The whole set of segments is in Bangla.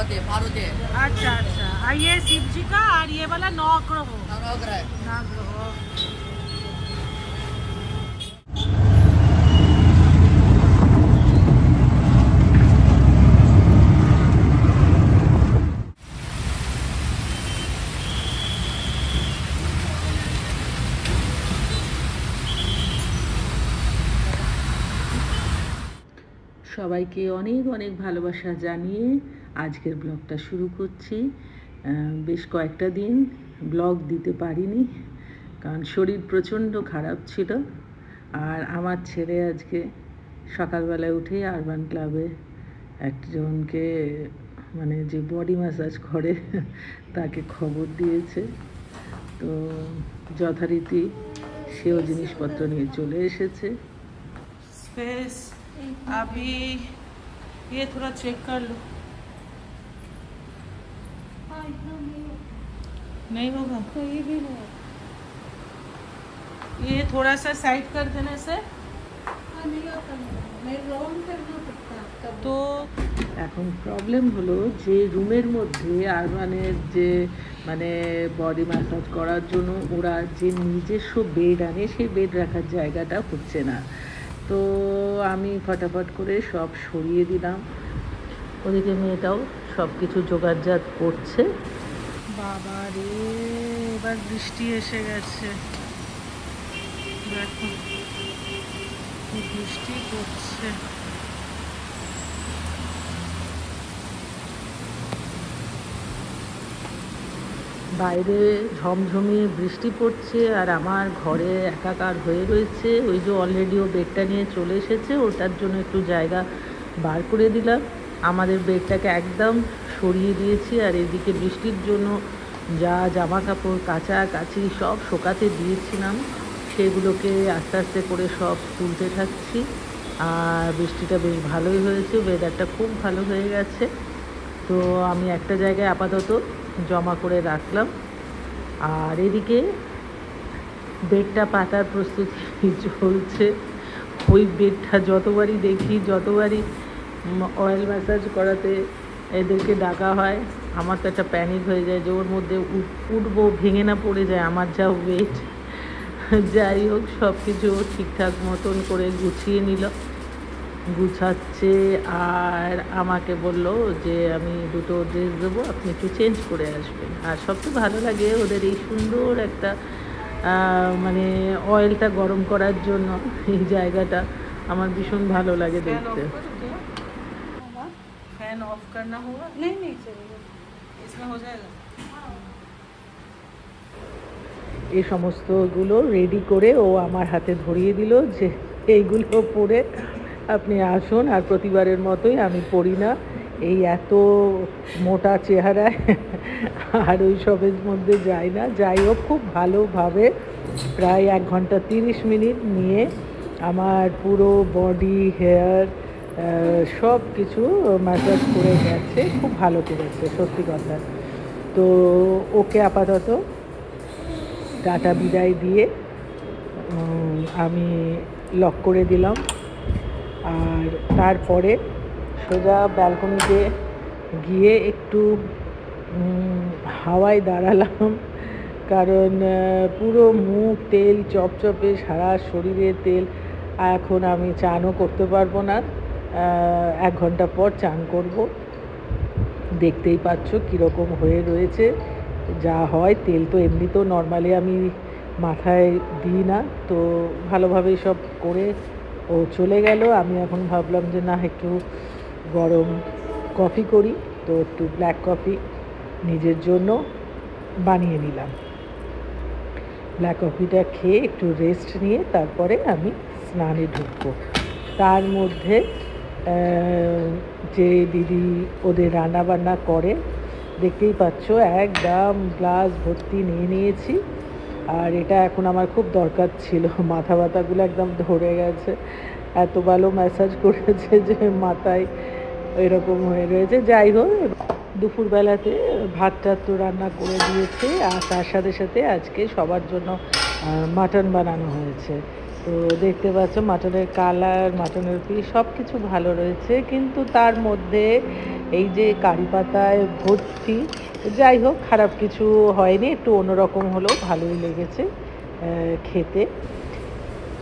अच्छा अच्छा, और ये शिव जी का, और ये वाला नवग्रह। সবাইকে অনেক অনেক ভালোবাসা জানিয়ে আজকের ব্লগটা শুরু করছি। বেশ কয়েকটা দিন ব্লগ দিতে পারিনি, কারণ শরীর প্রচণ্ড খারাপ ছিল। আর আমার ছেলে আজকে সকালবেলায় উঠেই আরবান ক্লাবে একজনকে, মানে যে বডি ম্যাসাজ করে তাকে খবর দিয়েছে। তো যথারীতি সেও জিনিসপত্র নিয়ে চলে এসেছে। अभी ये थोड़ा चेक कर लो, नहीं होगा तो ये भी होगा, ये थोड़ा सा साइड कर देने से नहीं होता, मैं राउंड करना पड़ता। तो এখন প্রবলেম হলো যে রুমের মধ্যে আরবানের যে মানে বডি ম্যাসাজ করার জন্য ওরা যে নিজস্ব বেড আনে, সেই বেড রাখার জায়গাটা হচ্ছে না। তো আমি ফটাফট করে সব সরিয়ে দিলাম। ওদিকে মেয়েটাও সব কিছু জোগাড়জাত করছে। বাবা রে, এবার বৃষ্টি এসে গেছে, দেখো বৃষ্টি পড়ছে। বাইরে ঝমঝমিয়ে বৃষ্টি পড়ছে আর আমার ঘরে একাকার হয়ে রয়েছে। ওই যে অলরেডি ও বেডটা নিয়ে চলে এসেছে, ওটার জন্য একটু জায়গা বার করে দিলাম। আমাদের বেডটাকে একদম সরিয়ে দিয়েছি, আর এদিকে বৃষ্টির জন্য যা জামা কাপড় কাচাকাচি সব শোকাতে দিয়েছিলাম, সেগুলোকে আস্তে আস্তে করে সব তুলতে থাকছি। আর বৃষ্টিটা বেশ ভালোই হয়েছে, ওয়েদারটা খুব ভালো হয়ে গেছে। তো আমি একটা জায়গায় আপাতত জমা করে রাখলাম। আর এদিকে বেডটা পাতার প্রস্তুতি চলছে। ওই বেডটা যতবারই দেখি, যতবারই অয়েল ম্যাসাজ করাতে এদেরকে ডাকা হয়, আমার তো একটা প্যানিক হয়ে যায় যে ওর মধ্যে উঠবো, ভেঙে না পড়ে যায় আমার যা ওয়েট। যাই হোক, সব কিছু ঠিকঠাক মতন করে গুছিয়ে নিল, গুছাচ্ছে। আর আমাকে বললো যে আমি দুটো ড্রেস দেবো, আপনি একটু চেঞ্জ করে আসবেন। আর সবচেয়ে ভালো লাগে ওদের এই সুন্দর একটা মানে অয়েলটা গরম করার জন্য এই জায়গাটা আমার ভীষণ ভালো লাগে দেখতে। फैन ऑफ करना होगा? नहीं चलेगा, इसमें हो जाएगा। এই সমস্তগুলো রেডি করে ও আমার হাতে ধরিয়ে দিল যে এইগুলো পরে আপনি আসুন। আর প্রতিবারের মতোই আমি পড়ি না, এই এত মোটা চেহারায় আর ওই সবের মধ্যে যাই না। যাই হোক, খুব ভালোভাবে প্রায় 1 ঘন্টা 30 মিনিট নিয়ে আমার পুরো বডি, হেয়ার সব কিছু ম্যাসাজ করে গেছে, খুব ভালো করেছে সত্যি কথা। তো ওকে আপাতত টাটা বিদায় দিয়ে আমি লক করে দিলাম। আর তারপরে সোজা ব্যালকনিতে গিয়ে একটু হাওয়ায় দাঁড়ালাম, কারণ পুরো মুখ তেল চপচপে, সারা শরীরে তেল। এখন আমি চানও করতে পারবো না, 1 ঘন্টা পর চান করব। দেখতেই পাচ্ছ কীরকম হয়ে রয়েছে। যা হয়, তেল তো এমনিতেও নর্মালি আমি মাথায় দিই না, তো ভালোভাবেই সব করে ও চলে গেল। আমি এখন ভাবলাম যে না, একটু গরম কফি করি, তো একটু ব্ল্যাক কফি নিজের জন্য বানিয়ে নিলাম। ব্ল্যাক কফিটা খেয়ে একটু রেস্ট নিয়ে তারপরে আমি স্নানে ঢুকবো। তার মধ্যে যে দিদি ওদের রান্নাবান্না করে, দেখতেই পাচ্ছ একদম গ্লাস ভর্তি নিয়ে নিয়েছি। আর এটা এখন আমার খুব দরকার ছিল, মাথা ব্যথাগুলো একদম ধরে গেছে, এত ভালো ম্যাসাজ করেছে যে মাথায় এরকম হয়ে রয়েছে। যাই হোক, দুপুরবেলাতে ভাতটা তো রান্না করে দিয়েছে, আর তার সাথে সাথে আজকে সবার জন্য মাটন বানানো হয়েছে। তো দেখতে পাচ্ছ মাটনের কালার, মাটনের পিস সব কিছু ভালো রয়েছে, কিন্তু তার মধ্যে এই যে কারি পাতায় ভর্তি। যাই হোক, খারাপ কিছু হয়নি, একটু অন্যরকম হলেও ভালোই লেগেছে খেতে।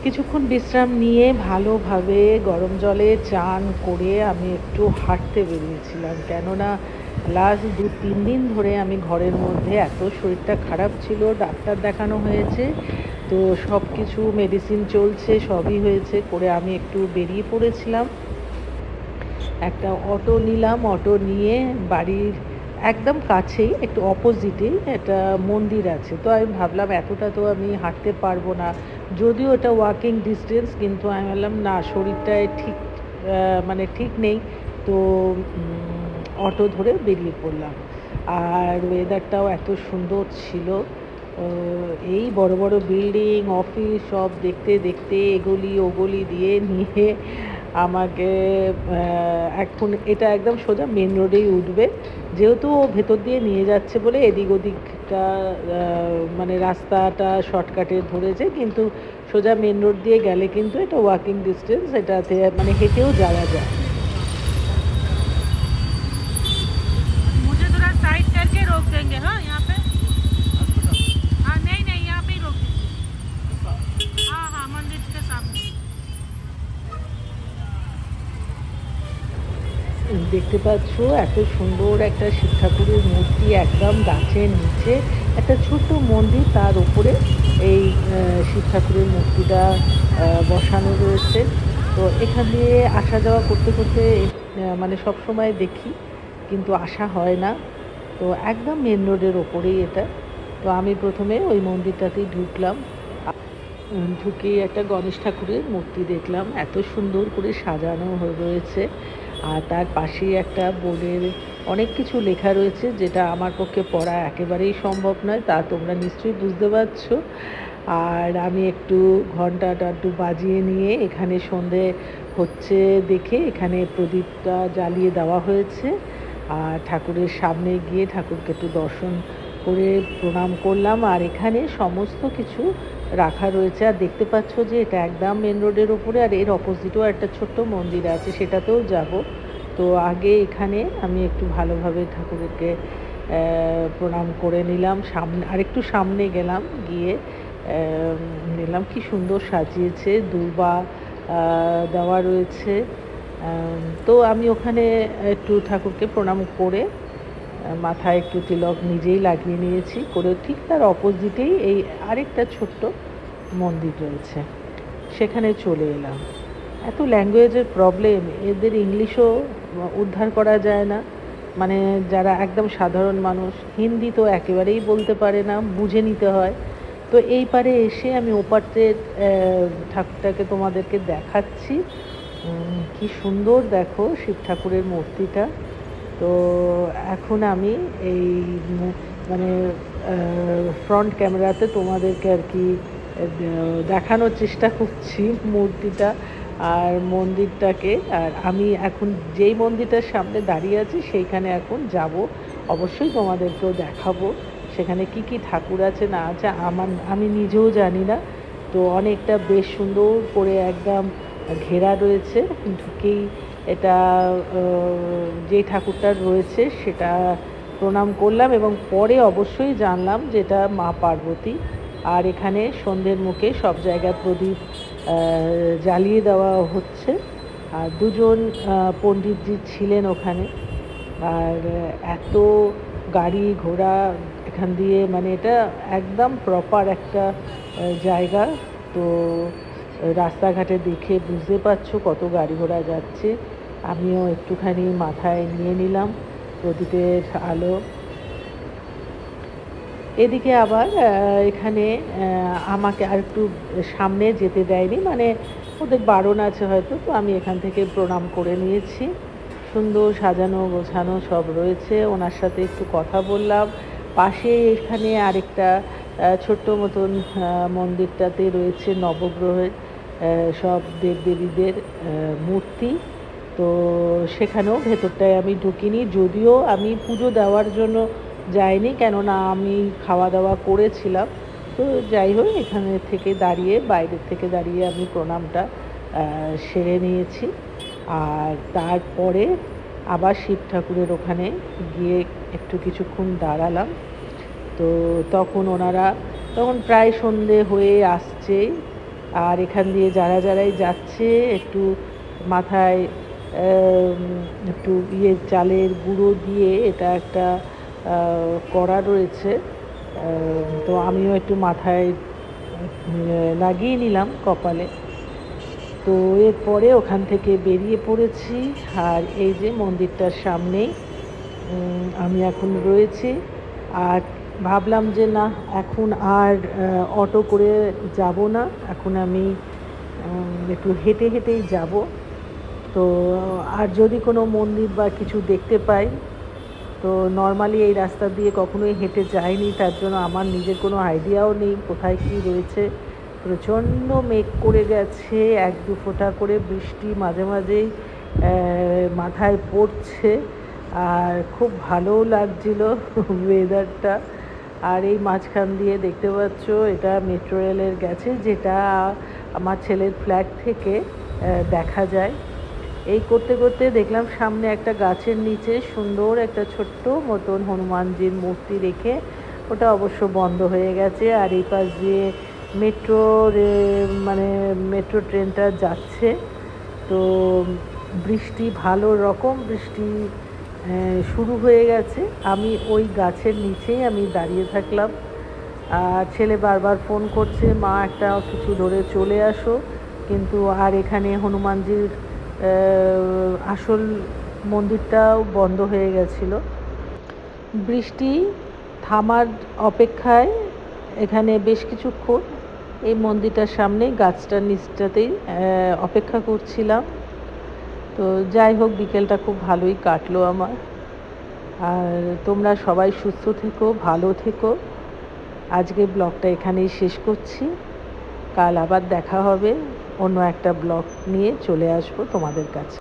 কিছুক্ষণ বিশ্রাম নিয়ে ভালোভাবে গরম জলে চান করে আমি একটু হাঁটতে বেরিয়েছিলাম, কেননা লাস্ট 2-3 দিন ধরে আমি ঘরের মধ্যে এত শরীরটা খারাপ ছিল, ডাক্তার দেখানো হয়েছে, তো সব কিছু মেডিসিন চলছে, সবই হয়েছে করে আমি একটু বেরিয়ে পড়েছিলাম। একটা অটো নিলাম, অটো নিয়ে বাড়ির একদম কাছেই একটু অপোজিটেই একটা মন্দির আছে, তো আমি ভাবলাম এতটা তো আমি হাঁটতে পারবো না, যদিও এটা ওয়াকিং ডিস্টেন্স, কিন্তু আমি ভাবলাম না, শরীরটায় ঠিক মানে ঠিক নেই, তো অটো ধরে বেরিয়ে পড়লাম। আর ওয়েদারটাও এত সুন্দর ছিল, এই বড় বড় বিল্ডিং, অফিস সব দেখতে দেখতে এগলি ওগলি দিয়ে নিয়ে আমাকে এখন এটা একদম সোজা মেন রোডেই উঠবে, যেহেতু ও ভেতর দিয়ে নিয়ে যাচ্ছে বলে এদিক ওদিকটা মানে রাস্তাটা শর্টকাটে ধরেছে, কিন্তু সোজা মেন রোড দিয়ে গেলে কিন্তু এটা ওয়াকিং ডিস্টেন্স, এটাতে মানে হেঁটেও যাওয়া যায়। मुझे थोड़ा साइड करके रोक देंगे। हाँ, यहाँ पे। हाँ, नहीं नहीं, यहाँ पे ही रोक दीजिए। हाँ हाँ, मंदिर के सामने। দেখতে পাচ্ছ এত সুন্দর একটা শিব ঠাকুরের মূর্তি, একদম গাছের নিচে একটা ছোট্ট মন্দির, তার উপরে এই শিব ঠাকুরের মূর্তিটা বসানো রয়েছে। তো এখান দিয়ে আসা যাওয়া করতে করতে মানে সব সময় দেখি, কিন্তু আসা হয় না। তো একদম মেন রোডের ওপরেই এটা। তো আমি প্রথমে ওই মন্দিরটাতেই ঢুকলাম, ঢুকে একটা গণেশ ঠাকুরের মূর্তি দেখলাম, এত সুন্দর করে সাজানো হয়ে রয়েছে, আর তার পাশেই একটা বোর্ডের অনেক কিছু লেখা রয়েছে, যেটা আমার পক্ষে পড়া একেবারেই সম্ভব নয়, তা তোমরা নিশ্চয়ই বুঝতে পারছো। আর আমি একটু ঘন্টাটা একটু বাজিয়ে নিয়ে এখানে সন্ধে হচ্ছে দেখে এখানে প্রদীপটা জ্বালিয়ে দেওয়া হয়েছে, আর ঠাকুরের সামনে গিয়ে ঠাকুরকে একটু দর্শন করে প্রণাম করলাম। আর এখানে সমস্ত কিছু রাখা রয়েছে, আর দেখতে পাচ্ছ যে এটা একদম মেন রোডের উপরে, আর এর অপোজিটেও একটা ছোট্ট মন্দির আছে, সেটাতেও যাব। তো আগে এখানে আমি একটু ভালোভাবে ঠাকুরকে প্রণাম করে নিলাম, সামনে আরেকটু সামনে গেলাম, গিয়ে নিলাম, কি সুন্দর সাজিয়েছে, দুর্বা দেওয়া রয়েছে। তো আমি ওখানে একটু ঠাকুরকে প্রণাম করে মাথায় একটু তিলক নিজেই লাগিয়ে নিয়েছি, করে ঠিক তার অপোজিটেই এই আরেকটা ছোট্ট মন্দির রয়েছে, সেখানে চলে এলাম। এত ল্যাঙ্গুয়েজের প্রবলেম, এদের ইংলিশও উদ্ধার করা যায় না, মানে যারা একদম সাধারণ মানুষ, হিন্দি তো একেবারেই বলতে পারে না, বুঝে নিতে হয়। তো এই পারে এসে আমি ওপারের ঠাকুরটাকে তোমাদেরকে দেখাচ্ছি, কি সুন্দর দেখো শিব ঠাকুরের মূর্তিটা। তো এখন আমি এই মানে ফ্রন্ট ক্যামেরাতে তোমাদেরকে আর কি দেখানোর চেষ্টা করছি মূর্তিটা আর মন্দিরটাকে। আর আমি এখন যেই মন্দিরটার সামনে দাঁড়িয়ে আছি সেইখানে এখন যাব, অবশ্যই তোমাদেরকেও দেখাবো সেখানে কি কি ঠাকুর আছে না আছে, আমি নিজেও জানি না। তো অনেকটা বেশ সুন্দর করে একদম ঘেরা রয়েছে, ঢুকেই এটা যে ঠাকুরটা রয়েছে সেটা প্রণাম করলাম, এবং পরে অবশ্যই জানলাম যে এটা মা পার্বতী। আর এখানে সন্ধ্যের মুখে সব জায়গায় প্রদীপ জ্বালিয়ে দেওয়া হচ্ছে, আর দুজন পণ্ডিতজি ছিলেন ওখানে। আর এত গাড়ি ঘোড়া এখান দিয়ে, মানে এটা একদম প্রপার একটা জায়গা। তো রাস্তাঘাটে দেখে বুঝতে পারছো কত গাড়ি ঘোড়া যাচ্ছে। আমিও একটুখানি মাথায় নিয়ে নিলাম প্রদীপের আলো। এদিকে আবার এখানে আমাকে আর একটু সামনে যেতে দেয়নি, মানে ওদের বারণ আছে হয়তো, তো আমি এখান থেকে প্রণাম করে নিয়েছি। সুন্দর সাজানো গোছানো সব রয়েছে, ওনার সাথে একটু কথা বললাম। পাশে এখানে আরেকটা ছোট্ট মতন মন্দিরটাতে রয়েছে নবগ্রহের সব দেবদেবীদের মূর্তি। তো সেখানেও ভেতরটায় আমি ঢুকিনি, যদিও আমি পুজো দেওয়ার জন্য যাইনি, কেননা আমি খাওয়া দাওয়া করেছিলাম। তো যাই হোক, এখানে থেকে দাঁড়িয়ে, বাইরের থেকে দাঁড়িয়ে আমি প্রণামটা সেরে নিয়েছি। আর তারপরে আবার শিব ঠাকুরের ওখানে গিয়ে একটু কিছুক্ষণ দাঁড়ালাম। তো তখন প্রায় সন্ধে হয়ে আসছে। আর এখান দিয়ে যারাই যাচ্ছে একটু মাথায় একটু চালের গুঁড়ো দিয়ে, এটা একটা করা রয়েছে, তো আমিও একটু মাথায় লাগিয়ে নিলাম কপালে। তো এরপরে ওখান থেকে বেরিয়ে পড়েছি। আর এই যে মন্দিরটার সামনেই আমি এখন রয়েছি। আর ভাবলাম যে না, এখন আর অটো করে যাব না, এখন আমি একটু হেঁটে হেঁটেই যাব। তো আর যদি কোনো মন্দির বা কিছু দেখতে পাই, তো নর্মালি এই রাস্তা দিয়ে কখনোই হেঁটে যাইনি, তার জন্য আমার নিজের কোনো আইডিয়াও নেই কোথায় কী রয়েছে। প্রচণ্ড মেঘ করে গেছে, 1-2 ফোঁটা করে বৃষ্টি মাঝে মাঝেই মাথায় পড়ছে, আর খুব ভালোও লাগছিল ওয়েদারটা। আর এই মাঝখান দিয়ে দেখতে পাচ্ছ, এটা মেট্রো রেলের গেছে, যেটা আমার ছেলের ফ্ল্যাট থেকে দেখা যায়। এই করতে করতে দেখলাম সামনে একটা গাছের নিচে সুন্দর একটা ছোট্ট মতন হনুমানজির মূর্তি রেখে, ওটা অবশ্য বন্ধ হয়ে গেছে। আর এই পাশ দিয়ে মেট্রো ট্রেনটা যাচ্ছে। তো বৃষ্টি, ভালো রকম বৃষ্টি শুরু হয়ে গেছে। আমি ওই গাছের নিচেই আমি দাঁড়িয়ে থাকলাম। ছেলে বারবার ফোন করছে, মা একটা কিছু ধরে চলে আসো, কিন্তু আর এখানে হনুমানজির আসল মন্দিরটাও বন্ধ হয়ে গেছিল। বৃষ্টি থামার অপেক্ষায় এখানে বেশ কিছুক্ষণ এই মন্দিরটার সামনে গাছটার নিচটাতেই অপেক্ষা করছিলাম। তো যাই হোক, বিকেলটা খুব ভালোই কাটলো আমার। আর তোমরা সবাই সুস্থ থেকো, ভালো থেকো। আজকে ব্লগটা এখানেই শেষ করছি। কাল আবার দেখা হবে, অন্য একটা ব্লগ নিয়ে চলে আসবো তোমাদের কাছে।